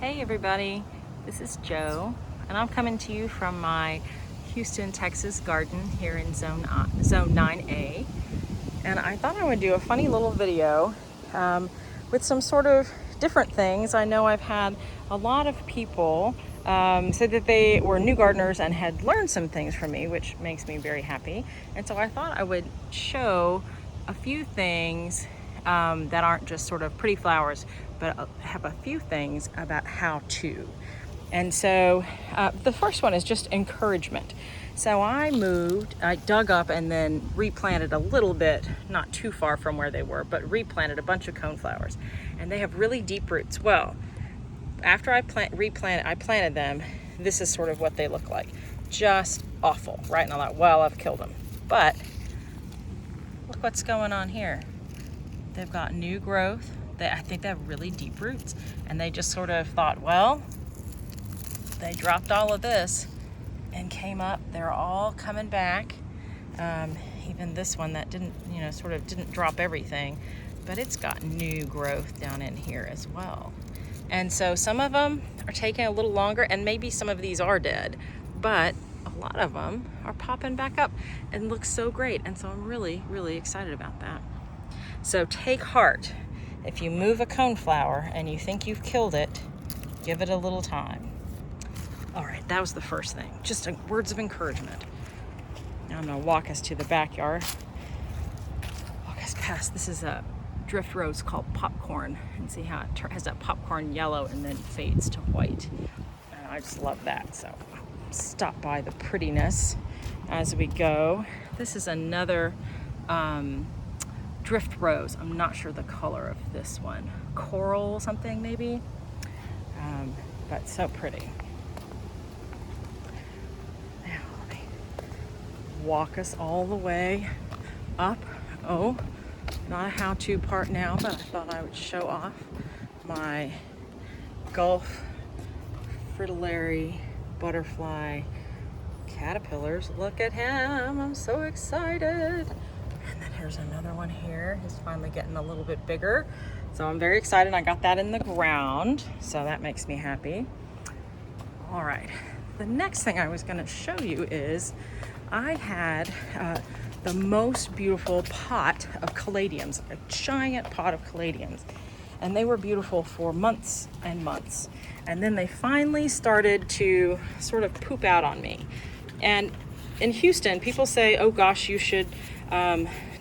Hey everybody, this is Joe, and I'm coming to you from my Houston, Texas garden here in Zone 9A. And I thought I would do a funny little video with some sort of different things. I know I've had a lot of people say that they were new gardeners and had learned some things from me, which makes me very happy. And so I thought I would show a few things that aren't just sort of pretty flowers, but have a few things about how to. And so the first one is just encouragement. So I dug up and then replanted a little bit, not too far from where they were, but replanted a bunch of coneflowers. And they have really deep roots. Well, after I planted them, this is sort of what they look like. Just awful, right? And I thought, well, I've killed them. But look what's going on here. They've got new growth. I think they have really deep roots. And they just sort of thought, well, they dropped all of this and came up. They're all coming back. Even this one that didn't drop everything, but it's got new growth down in here as well. And so some of them are taking a little longer, and maybe some of these are dead, but a lot of them are popping back up and look so great. And so I'm really, really excited about that. So take heart. If you move a coneflower and you think you've killed it, give it a little time. All right, that was the first thing. Just words of encouragement. Now I'm gonna walk us to the backyard. Walk us past, this is a drift rose called popcorn, and see how it has that popcorn yellow and then fades to white. And I just love that, so I'll stop by the prettiness as we go. This is another drift rose. I'm not sure the color of this one. Coral something maybe, but so pretty. Now let me walk us all the way up. Oh, not a how-to part now, but I thought I would show off my Gulf fritillary butterfly caterpillars. Look at him, I'm so excited. And then here's another one here. He's finally getting a little bit bigger. So I'm very excited. I got that in the ground, so that makes me happy. All right, the next thing I was gonna show you is I had the most beautiful pot of caladiums, a giant pot of caladiums. And they were beautiful for months and months. And then they finally started to sort of poop out on me. And in Houston, people say, oh gosh, you should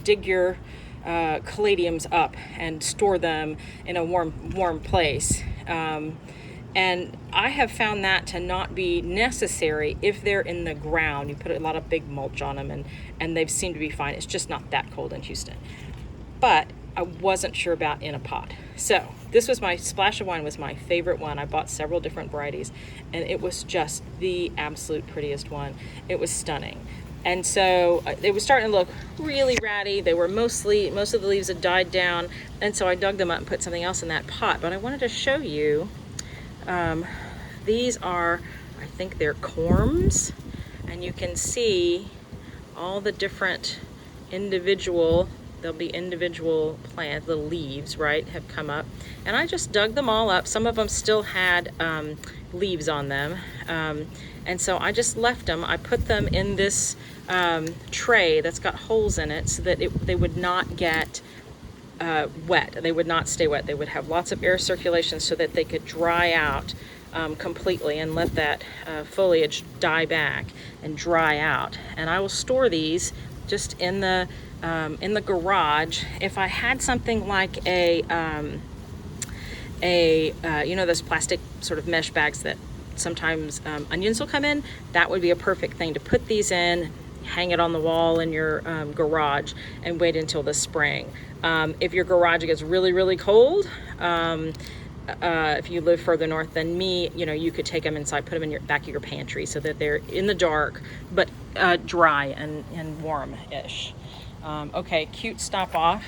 dig your caladiums up and store them in a warm place. And I have found that to not be necessary if they're in the ground. You put a lot of big mulch on them and they seem to be fine. It's just not that cold in Houston. But I wasn't sure about in a pot. So this was my Splash of Wine was my favorite one. I bought several different varieties and it was just the absolute prettiest one. It was stunning. And so it was starting to look really ratty. They were most of the leaves had died down. And so I dug them up and put something else in that pot. But I wanted to show you, these are, I think they're corms. And you can see all the different individual plants, little leaves, right, have come up. And I just dug them all up. Some of them still had leaves on them. And so I just left them. I put them in this tray that's got holes in it so that they would not get wet. They would not stay wet. They would have lots of air circulation so that they could dry out completely and let that foliage die back and dry out. And I will store these just in the garage. If I had something like a those plastic sort of mesh bags that sometimes onions will come in, that would be a perfect thing to put these in, hang it on the wall in your garage and wait until the spring. If your garage gets really, really cold, if you live further north than me, you could take them inside, put them in your back of your pantry so that they're in the dark, but dry and warm-ish. Okay, cute stop off.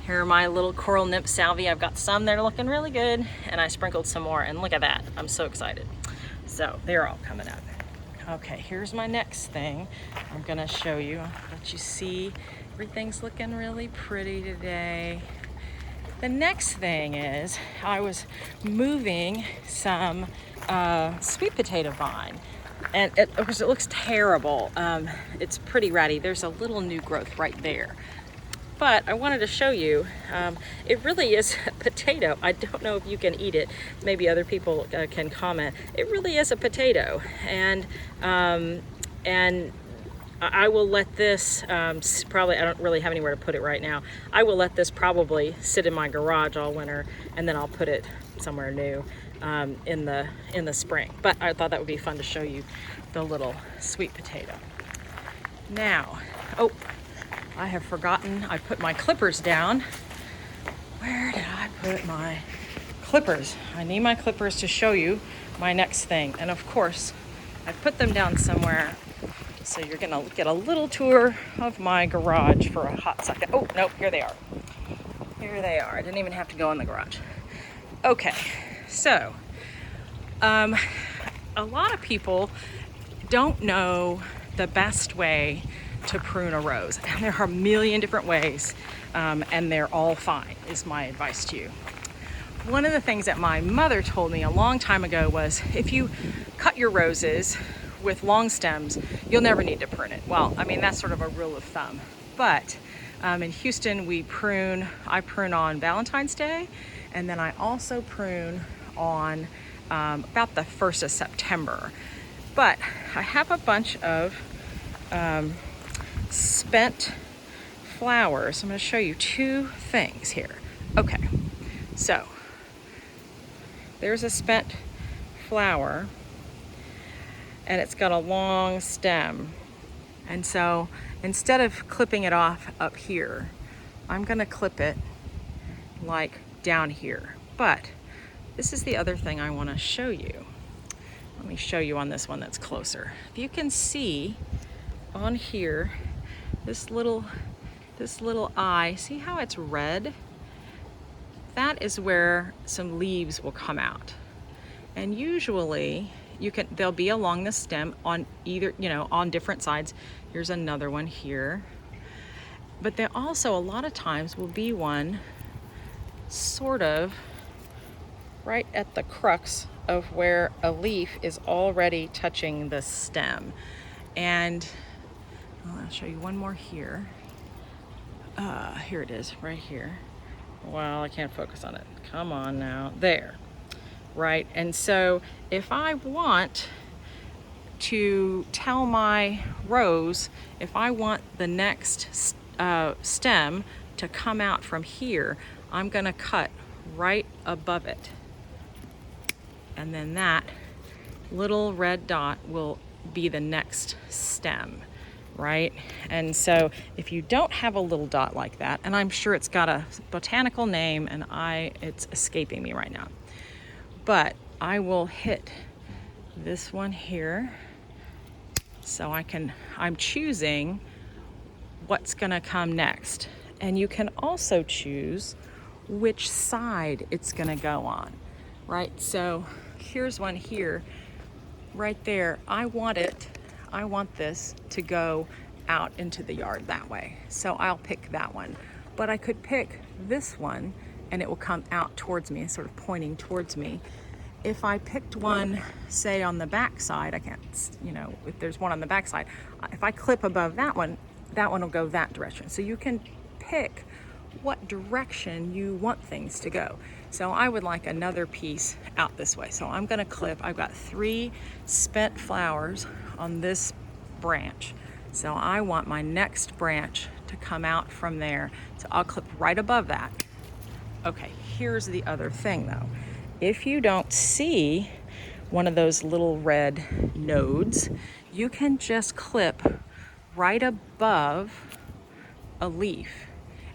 Here are my little coral nymph salvia. I've got some that are looking really good, and I sprinkled some more, and look at that. I'm so excited. So they're all coming up. Okay, here's my next thing I'm gonna show you. I'll let you see. Everything's looking really pretty today. The next thing is I was moving some sweet potato vine, and it looks terrible. It's pretty ratty. There's a little new growth right there. But I wanted to show you, it really is a potato. I don't know if you can eat it. Maybe other people can comment. It really is a potato. And I will let this, probably, I don't really have anywhere to put it right now. I will let this probably sit in my garage all winter, and then I'll put it somewhere new in the spring. But I thought that would be fun to show you the little sweet potato. Now, oh, I have forgotten, I put my clippers down. Where did I put my clippers? I need my clippers to show you my next thing. And of course, I put them down somewhere. So you're gonna get a little tour of my garage for a hot second. Oh, no, here they are. Here they are. I didn't even have to go in the garage. Okay, so a lot of people don't know the best way to prune a rose. And there are a million different ways, and they're all fine, is my advice to you. One of the things that my mother told me a long time ago was, if you cut your roses with long stems, you'll never need to prune it. Well, I mean, that's sort of a rule of thumb. But in Houston, I prune on Valentine's Day, and then I also prune on about the 1st of September. But I have a bunch of spent flowers. I'm going to show you two things here. Okay, so there's a spent flower, and it's got a long stem. And so instead of clipping it off up here, I'm going to clip it like down here. But this is the other thing I want to show you. Let me show you on this one that's closer. If you can see on here, this little eye, see how it's red? That is where some leaves will come out. And usually they'll be along the stem on either, on different sides. Here's another one here. But there also a lot of times will be one sort of right at the crux of where a leaf is already touching the stem. And I'll show you one more here. Here it is, right here. Well, I can't focus on it. Come on now. There. Right? And so if I want to tell my rose, if I want the next stem to come out from here, I'm going to cut right above it. And then that little red dot will be the next stem, right? And so if you don't have a little dot like that, and I'm sure it's got a botanical name, and it's escaping me right now, but I will hit this one here. So I'm choosing what's gonna come next. And you can also choose which side it's gonna go on, right? So here's one here, right there. I want this to go out into the yard that way. So I'll pick that one. But I could pick this one and it will come out towards me, sort of pointing towards me. If I picked one, say on the back side, I can't, if there's one on the back side, if I clip above that one will go that direction. So you can pick what direction you want things to go. So I would like another piece out this way. So I'm gonna clip, I've got 3 spent flowers on this branch. So I want my next branch to come out from there. So I'll clip right above that. Okay, here's the other thing though. If you don't see one of those little red nodes, you can just clip right above a leaf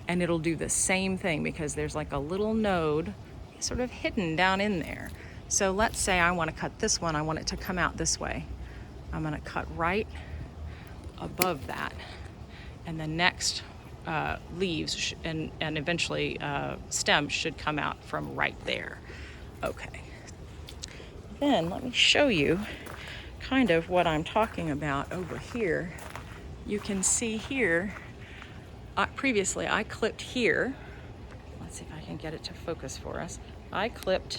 and it'll do the same thing, because there's like a little node sort of hidden down in there. So let's say I want to cut this one, I want it to come out this way. I'm going to cut right above that, and the next leaves and eventually stems should come out from right there. Okay, then let me show you kind of what I'm talking about over here. You can see here, previously I clipped here. Let's see if I can get it to focus for us. I clipped